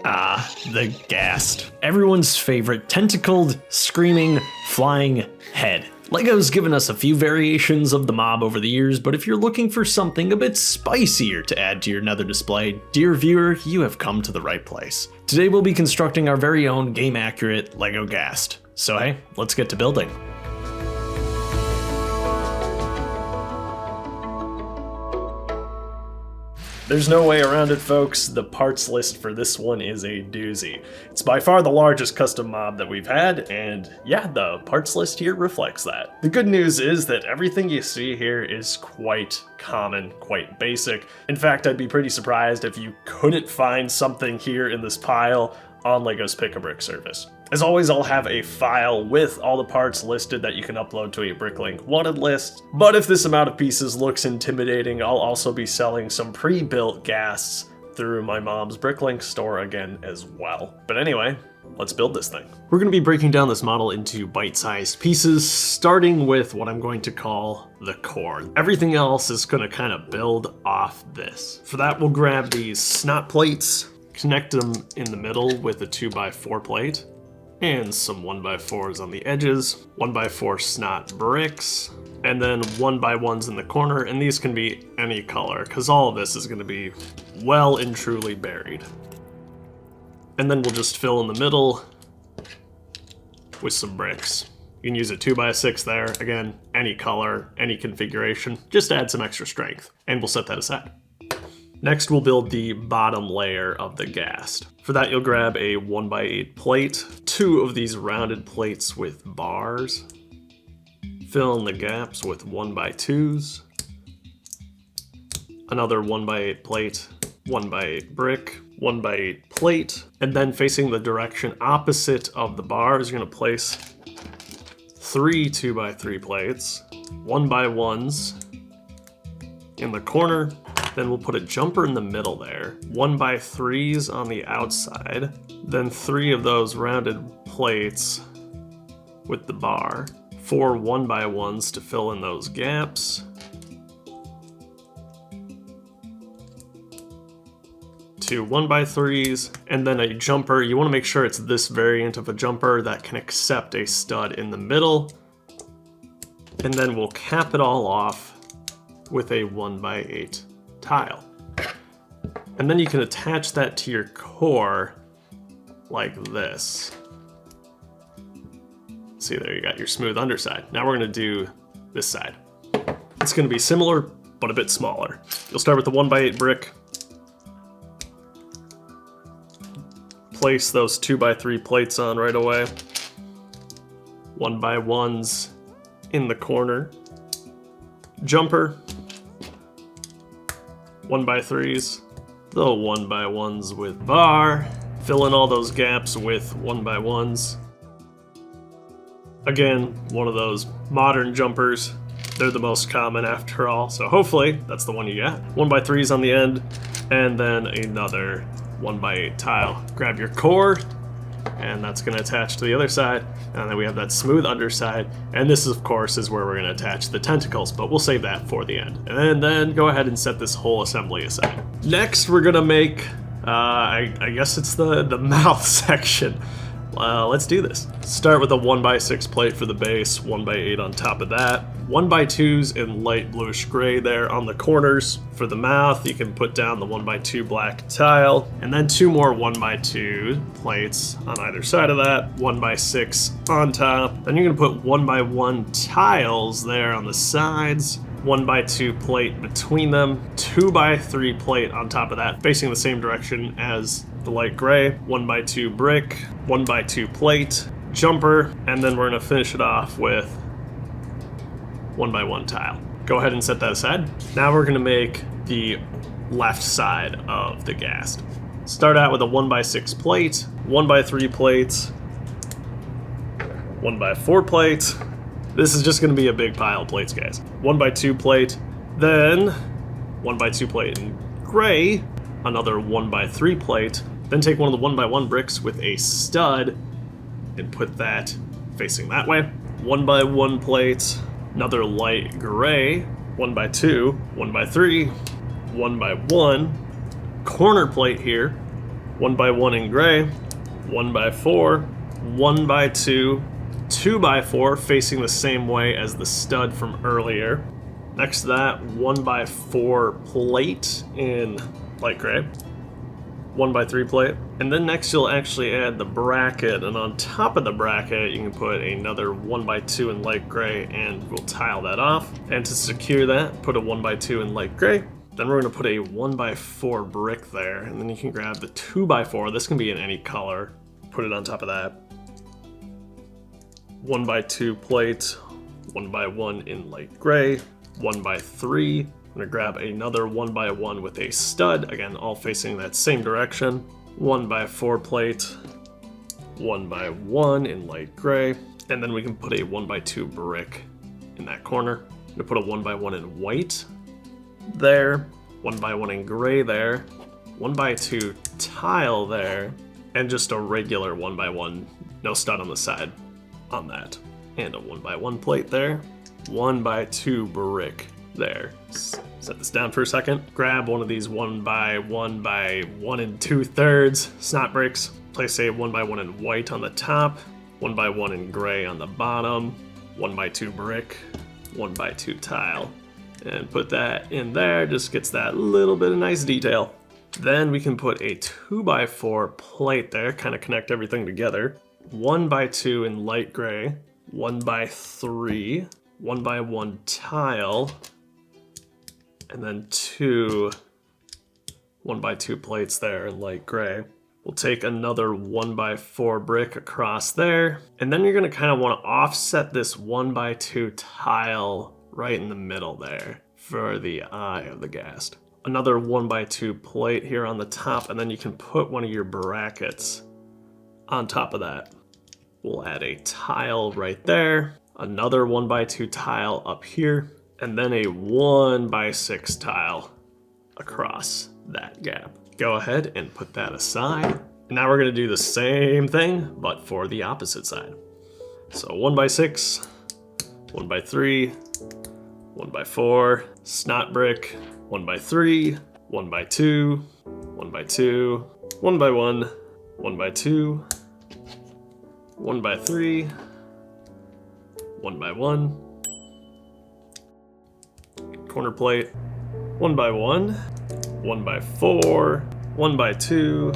The Ghast. Everyone's favorite tentacled, screaming, flying head. LEGO's given us a few variations of the mob over the years, but if you're looking for something a bit spicier to add to your nether display, dear viewer, you have come to the right place. Today we'll be constructing our very own game-accurate LEGO Ghast. So hey, let's get to building. There's no way around it, folks. The parts list for this one is a doozy. It's by far the largest custom mob that we've had, and yeah, the parts list here reflects that. The good news is that everything you see here is quite common, quite basic. In fact, I'd be pretty surprised if you couldn't find something here in this pile on LEGO's Pick-a-Brick service. As always, I'll have a file with all the parts listed that you can upload to a Bricklink wanted list, but if this amount of pieces looks intimidating, I'll also be selling some pre-built Ghasts through my mom's Bricklink store again as well. But anyway, let's build this thing. We're going to be breaking down this model into bite-sized pieces, starting with what I'm going to call the core. Everything else is going to kind of build off this. For that, we'll grab these snot plates, connect them in the middle with a 2x4 plate, and some 1x4s on the edges, 1x4 snot bricks, and then 1x1s in the corner, and these can be any color, because all of this is going to be well and truly buried. And then we'll just fill in the middle with some bricks. You can use a 2x6 there, again, any color, any configuration, just add some extra strength, and we'll set that aside. Next, we'll build the bottom layer of the Ghast. For that, you'll grab a 1x8 plate, 2 of these rounded plates with bars, fill in the gaps with 1x2s, another 1x8 plate, 1x8 brick, 1x8 plate, and then facing the direction opposite of the bars, you're going to place 3 2x3 plates, 1x1s in the corner. Then we'll put a jumper in the middle there, 1x3s on the outside, then 3 of those rounded plates with the bar, 4 1x1s to fill in those gaps, 2 1x3s, and then a jumper. You want to make sure it's this variant of a jumper that can accept a stud in the middle, and then we'll cap it all off with a 1x8 tile. And then you can attach that to your core like this. See, there you got your smooth underside. Now we're going to do this side. It's going to be similar, but a bit smaller. You'll start with the 1x8 brick. Place those 2x3 plates on right away. 1x1s in the corner. Jumper. 1x3s, the 1x1s with bar, fill in all those gaps with 1x1s. Again, one of those modern jumpers. They're the most common after all, so hopefully that's the one you got. 1x3s on the end, and then another 1x8 tile. Grab your core, and that's going to attach to the other side, and then we have that smooth underside, and this of course is where we're going to attach the tentacles, but we'll save that for the end. And then go ahead and set this whole assembly aside. Next we're going to make, I guess it's the mouth section. Let's do this. Start with a 1x6 plate for the base, 1x8 on top of that, 1x2s in light bluish gray there on the corners. For the mouth, you can put down the 1x2 black tile, and then 2 more 1x2 plates on either side of that, 1x6 on top. Then you're gonna put 1x1 tiles there on the sides, 1x2 plate between them, 2x3 plate on top of that, facing the same direction as the light gray, 1x2 brick, 1x2 plate, jumper, and then we're gonna finish it off with 1x1 tile. Go ahead and set that aside. Now we're gonna make the left side of the Ghast. Start out with a 1x6 plate, 1x3 plates, 1x4 plates. This is just gonna be a big pile of plates, guys. 1x2 plate, then 1x2 plate in gray, another 1x3 plate, then take one of the 1x1 bricks with a stud and put that facing that way. 1x1 plate, another light gray, 1x2, 1x3, 1x1, corner plate here, 1 by 1 in gray, 1 by 4, 1 by 2, 2 by 4 facing the same way as the stud from earlier. Next to that, 1 by 4 plate in light gray, 1 by 3 plate, and then next you'll actually add the bracket, and on top of the bracket you can put another 1 by 2 in light gray, and we'll tile that off. And to secure that, put a 1 by 2 in light gray. Then we're going to put a 1 by 4 brick there, and then you can grab the 2 by 4. This can be in any color. Put it on top of that. 1 by 2 plate, 1 by 1 in light gray, 1 by 3. I'm going to grab another 1 by 1 with a stud, again all facing that same direction. 1 by 4 plate, 1 by 1 in light gray, and then we can put a 1 by 2 brick in that corner. I'm going to put a 1 by 1 in white there, 1 by 1 in gray there, 1 by 2 tile there, and just a regular 1 by 1, no stud on the side on that. And a 1 by 1 plate there, 1 by 2 brick there. Set this down for a second. Grab one of these 1 by 1 2/3 snot bricks. Place a 1 by 1 in white on the top, 1 by 1 in gray on the bottom, 1 by 2 brick, 1 by 2 tile. And put that in there, just gets that little bit of nice detail. Then we can put a 2 by 4 plate there, kind of connect everything together. 1 by 2 in light gray, 1 by 3, 1 by 1 tile, and then 2 1 by 2 plates there in light gray. We'll take another 1 by 4 brick across there, and then you're going to kind of want to offset this 1 by 2 tile right in the middle there for the eye of the Ghast. Another 1 by 2 plate here on the top, and then you can put one of your brackets on top of that. We'll add a tile right there, another 1 by 2 tile up here, and then a 1 by 6 tile across that gap. Go ahead and put that aside. Now we're going to do the same thing, but for the opposite side. So 1 by 6, 1 by 3, 1 by 4, snot brick, 1 by 3, 1 by 2, 1 by 2, 1 by 1, 1 by 2, 1 by 3, 1 by 1, corner plate, 1 by 1, 1 by 4, 1 by 2,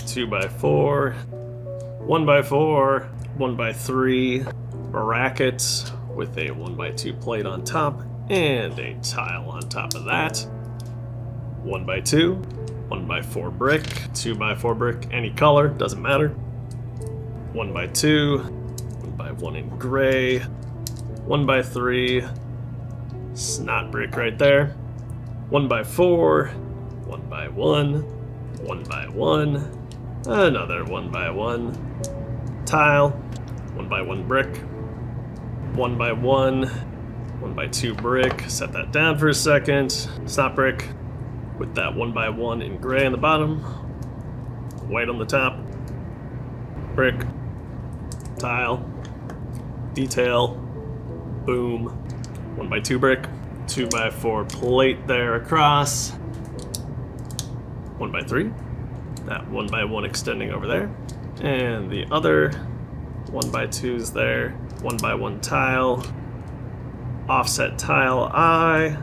2 by 4, 1 by 4, 1 by 3, brackets with a 1 by 2 plate on top and a tile on top of that. 1 by 2, 1 by 4 brick, 2 by 4 brick, any color, doesn't matter. 1 by 2, 1 by 1 in gray, 1 by 3, snot brick right there. 1 by 4, 1 by 1, 1 by 1, another 1 by 1, tile, 1 by 1 brick, 1 by 1, 1 by 2 brick, set that down for a second, snot brick with that 1 by 1 in gray on the bottom, white on the top, brick, tile, detail, boom, 1 by 2 brick, 2 by 4 plate there across, 1 by 3, that 1 by 1 extending over there, and the other 1 by 2s there, 1 by 1 tile, offset tile eye,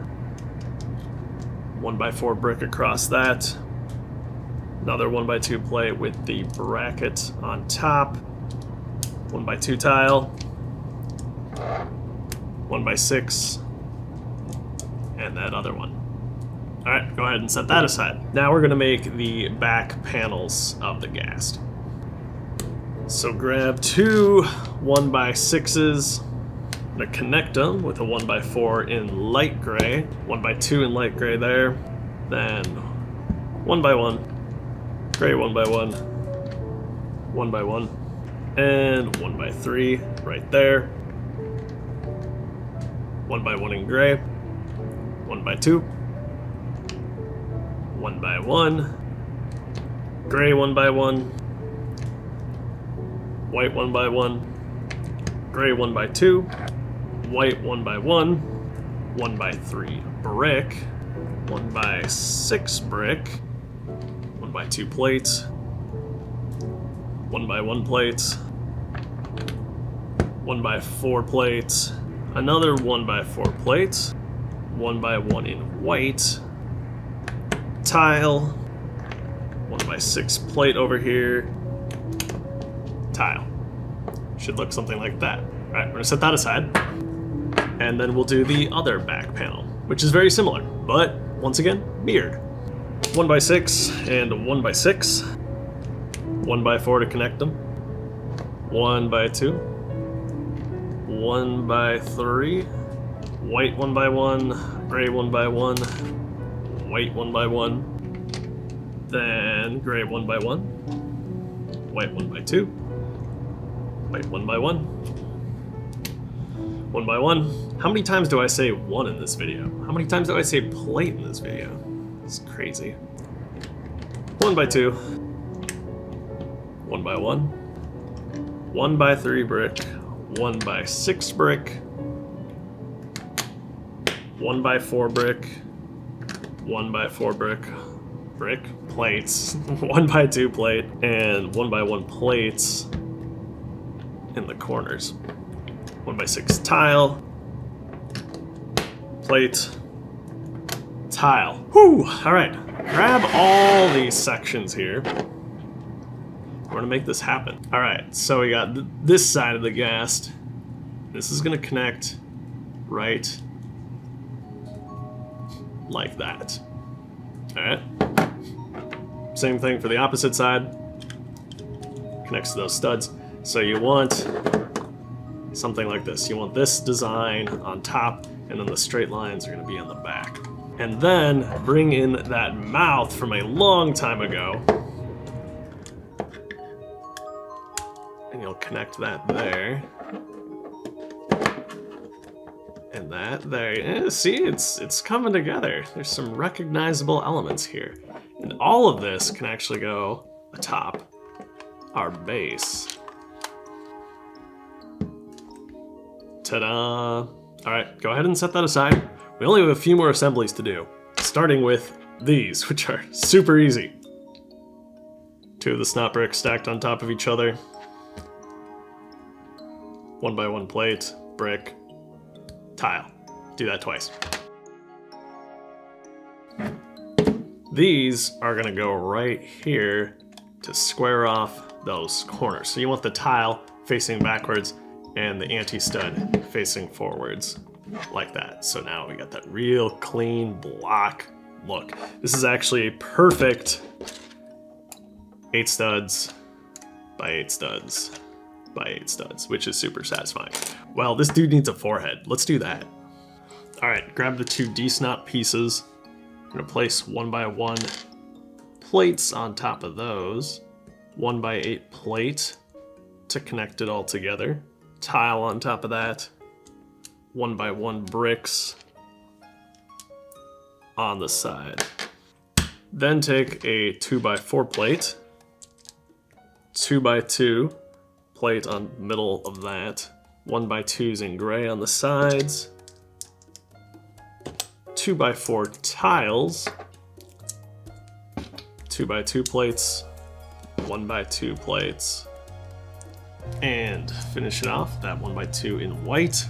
1 by 4 brick across that, another 1 by 2 plate with the bracket on top, 1 by 2 tile, 1 by 6, and that other one. Alright, go ahead and set that aside. Now we're going to make the back panels of the Ghast. So grab two 1 by 6s, I'm going to connect them with a 1 by 4 in light gray, 1 by 2 in light gray there, then 1 by 1, gray 1 by 1, 1 by 1, and 1 by 3 right there, 1 by 1 in gray, 1 by 2, 1 by 1, gray 1 by 1, white 1 by 1, gray 1 by 2, white 1 by 1, 1 by 3 brick, 1 by 6 brick, 1 by 2 plates, 1x1 plates, 1x4 plates, another 1x4 plates, 1x1 in white, tile, 1x6 plate over here, tile. Should look something like that. Alright, we're gonna set that aside. And then we'll do the other back panel, which is very similar, but once again, mirrored. 1x6 and 1x6. 1x4 to connect them. 1x2. 1x3. White 1x1. Gray 1x1. White 1x1. Then gray 1x1. White 1x2. White 1x1. 1x1. How many times do I say 1 in this video? How many times do I say plate in this video? It's crazy. 1x2. 1x1. 1x3 brick. 1x6 brick. 1x4 brick. 1x4 brick. Brick plates. 1x2 plate. And 1x1 plates in the corners. 1x6 tile. Plate. Tile. Whew! Alright. Grab all these sections here. We're gonna make this happen. Alright, so we got this side of the Ghast. This is gonna connect right like that. Alright. Same thing for the opposite side. Connects to those studs. So you want something like this. You want this design on top, and then the straight lines are gonna be on the back. And then bring in that mouth from a long time ago. And you'll connect that there. And that there. See, it's coming together. There's some recognizable elements here. And all of this can actually go atop our base. Ta-da! Alright, go ahead and set that aside. We only have a few more assemblies to do, starting with these, which are super easy. 2 of the snot bricks stacked on top of each other. 1x1 plate, brick, tile. Do that twice. These are gonna go right here to square off those corners. So you want the tile facing backwards and the anti-stud facing forwards, like that. So now we got that real clean block look. This is actually a perfect 8 studs by 8 studs by 8 studs, which is super satisfying. Well, this dude needs a forehead. Let's do that. All right, grab the 2 D-snot pieces. I'm gonna place 1x1 plates on top of those. 1x8 plate to connect it all together. Tile on top of that. 1x1 bricks on the side. Then take a 2x4 plate. 2x2 plate on the middle of that. 1x2s in gray on the sides. 2x4 tiles. 2x2 plates. 1x2 plates. And finish it off, that 1x2 in white.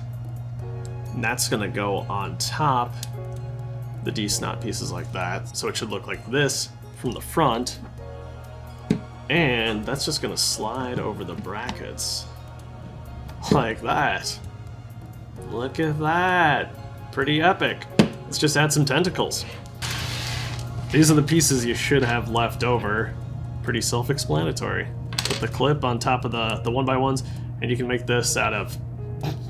And that's gonna go on top the D-snot pieces like that. So it should look like this from the front. And that's just gonna slide over the brackets. Like that. Look at that. Pretty epic. Let's just add some tentacles. These are the pieces you should have left over. Pretty self-explanatory. Put the clip on top of the 1x1s, and you can make this out of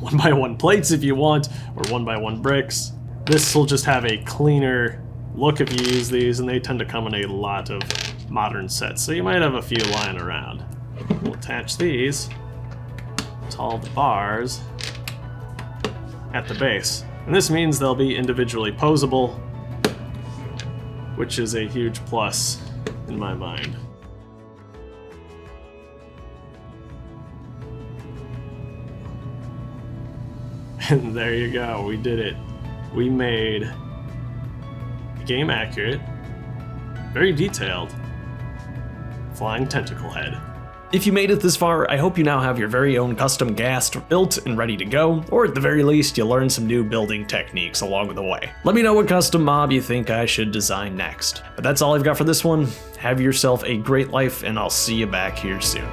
1x1 plates if you want, or 1x1 bricks. This will just have a cleaner look if you use these, and they tend to come in a lot of modern sets, so you might have a few lying around. We'll attach these to all the bars at the base. And this means they'll be individually posable, which is a huge plus in my mind. And there you go, we did it. We made a game accurate, very detailed flying tentacle head. If you made it this far, I hope you now have your very own custom Ghast built and ready to go, or at the very least, you learn some new building techniques along the way. Let me know what custom mob you think I should design next. But that's all I've got for this one. Have yourself a great life, and I'll see you back here soon.